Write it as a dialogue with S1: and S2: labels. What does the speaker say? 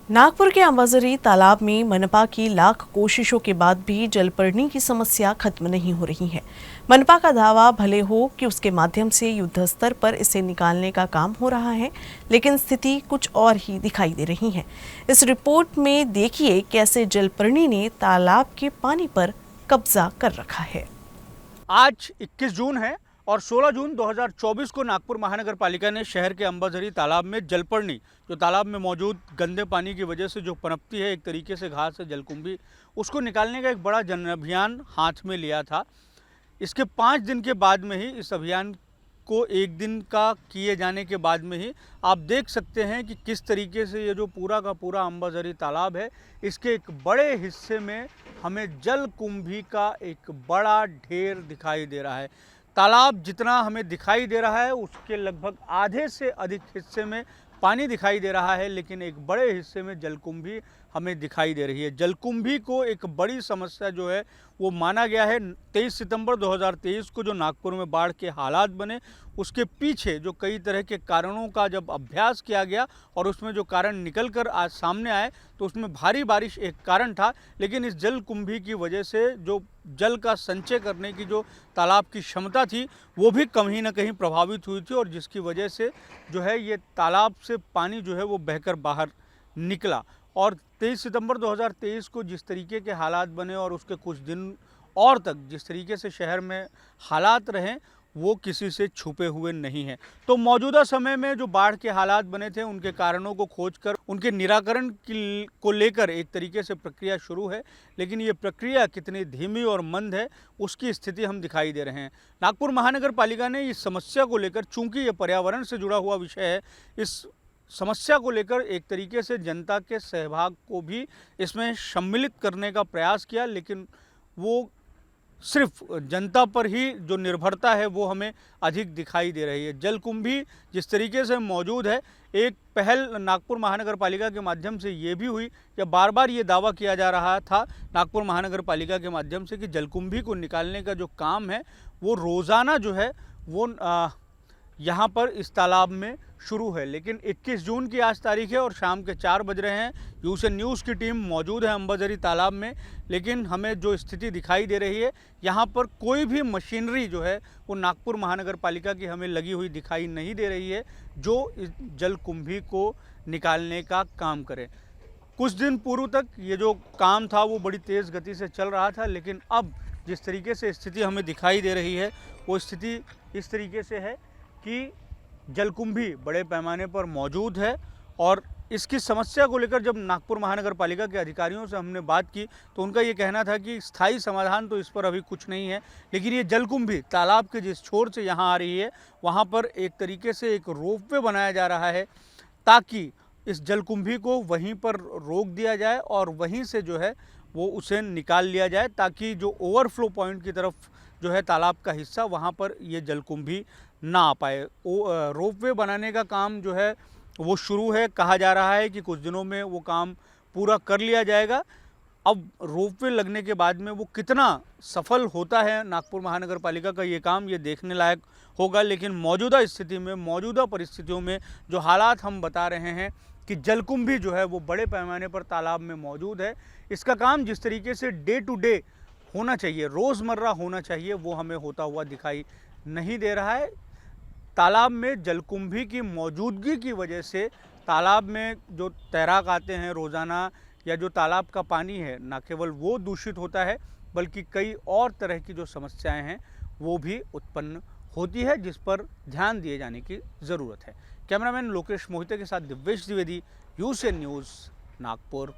S1: नागपुर के अंबाझरी तालाब में मनपा की लाख कोशिशों के बाद भी जलपर्णी की समस्या खत्म नहीं हो रही है। मनपा का दावा भले हो कि उसके माध्यम से युद्ध स्तर पर इसे निकालने का काम हो रहा है, लेकिन स्थिति कुछ और ही दिखाई दे रही है। इस रिपोर्ट में देखिए कैसे जलपर्णी ने तालाब के पानी पर कब्जा कर रखा है।
S2: आज 21 जून है और 16 जून 2024 को नागपुर महानगर पालिका ने शहर के अंबाझरी तालाब में जलपर्णी, जो तालाब में मौजूद गंदे पानी की वजह से जो पनपती है, एक तरीके से घास है जलकुंभी, उसको निकालने का एक बड़ा जन अभियान हाथ में लिया था। इसके 5 दिन के बाद में ही, इस अभियान को एक दिन का किए जाने के बाद में ही आप देख सकते हैं कि किस तरीके से ये जो पूरा का पूरा अंबाझरी तालाब है, इसके एक बड़े हिस्से में हमें जलकुंभी का एक बड़ा ढेर दिखाई दे रहा है। तालाब जितना हमें दिखाई दे रहा है उसके लगभग आधे से अधिक हिस्से में पानी दिखाई दे रहा है, लेकिन एक बड़े हिस्से में जलकुंभी हमें दिखाई दे रही है। जलकुंभी को एक बड़ी समस्या जो है वो माना गया है। 23 सितंबर 2023 को जो नागपुर में बाढ़ के हालात बने, उसके पीछे जो कई तरह के कारणों का जब अभ्यास किया गया और उसमें जो कारण निकल कर आज सामने आए, तो उसमें भारी बारिश एक कारण था, लेकिन इस जलकुंभी की वजह से जो जल का संचय करने की जो तालाब की क्षमता थी वो भी कहीं ना कहीं प्रभावित हुई थी, और जिसकी वजह से जो है ये तालाब से पानी जो है वो बहकर बाहर निकला। और 23 सितंबर 2023 को जिस तरीके के हालात बने और उसके कुछ दिन और तक जिस तरीके से शहर में हालात रहे, वो किसी से छुपे हुए नहीं हैं। तो मौजूदा समय में जो बाढ़ के हालात बने थे, उनके कारणों को खोजकर उनके निराकरण को लेकर एक तरीके से प्रक्रिया शुरू है, लेकिन ये प्रक्रिया कितनी धीमी और मंद है उसकी स्थिति हम दिखाई दे रहे हैं। नागपुर महानगर पालिका ने इस समस्या को लेकर, चूंकि ये पर्यावरण से जुड़ा हुआ विषय है, इस समस्या को लेकर एक तरीके से जनता के सहभाग को भी इसमें सम्मिलित करने का प्रयास किया, लेकिन वो सिर्फ जनता पर ही जो निर्भरता है वो हमें अधिक दिखाई दे रही है। जलकुंभी जिस तरीके से मौजूद है, एक पहल नागपुर महानगर पालिका के माध्यम से ये भी हुई, या बार बार ये दावा किया जा रहा था नागपुर महानगर पालिका के माध्यम से कि जलकुंभी को निकालने का जो काम है वो रोज़ाना जो है वो यहाँ पर इस तालाब में शुरू है। लेकिन 21 जून की आज तारीख है और शाम के 4 बज रहे हैं। यूएसएन न्यूज़ की टीम मौजूद है अंबाझरी तालाब में, लेकिन हमें जो स्थिति दिखाई दे रही है, यहाँ पर कोई भी मशीनरी जो है वो नागपुर महानगर पालिका की हमें लगी हुई दिखाई नहीं दे रही है, जो इस जलकुंभी को निकालने का काम करे। कुछ दिन पूर्व तक ये जो काम था वो बड़ी तेज़ गति से चल रहा था, लेकिन अब जिस तरीके से स्थिति हमें दिखाई दे रही है वो स्थिति इस तरीके से है कि जलकुंभी बड़े पैमाने पर मौजूद है। और इसकी समस्या को लेकर जब नागपुर महानगर पालिका के अधिकारियों से हमने बात की, तो उनका ये कहना था कि स्थायी समाधान तो इस पर अभी कुछ नहीं है, लेकिन ये जलकुंभी तालाब के जिस छोर से यहाँ आ रही है, वहाँ पर एक तरीके से एक रोपवे बनाया जा रहा है, ताकि इस जलकुंभी को वहीं पर रोक दिया जाए और वहीं से जो है वो उसे निकाल लिया जाए, ताकि जो ओवरफ्लो पॉइंट की तरफ जो है तालाब का हिस्सा, वहाँ पर ये जलकुंभी ना आ पाए। रोपवे बनाने का काम जो है वो शुरू है, कहा जा रहा है कि कुछ दिनों में वो काम पूरा कर लिया जाएगा। अब रोपवे लगने के बाद में वो कितना सफल होता है नागपुर महानगर पालिका का ये काम, ये देखने लायक होगा। लेकिन मौजूदा स्थिति में, मौजूदा परिस्थितियों में जो हालात हम बता रहे हैं कि जलकुंभी जो है वो बड़े पैमाने पर तालाब में मौजूद है, इसका काम जिस तरीके से डे टू डे होना चाहिए, रोज़मर्रा होना चाहिए, वो हमें होता हुआ दिखाई नहीं दे रहा है। तालाब में जलकुंभी की मौजूदगी की वजह से तालाब में जो तैराक आते हैं रोज़ाना, या जो तालाब का पानी है, ना केवल वो दूषित होता है, बल्कि कई और तरह की जो समस्याएं हैं वो भी उत्पन्न होती है, जिस पर ध्यान दिए जाने की ज़रूरत है। कैमरामैन लोकेश मोहिते के साथ दिव्येश द्विवेदी, यूएसएन न्यूज़, नागपुर।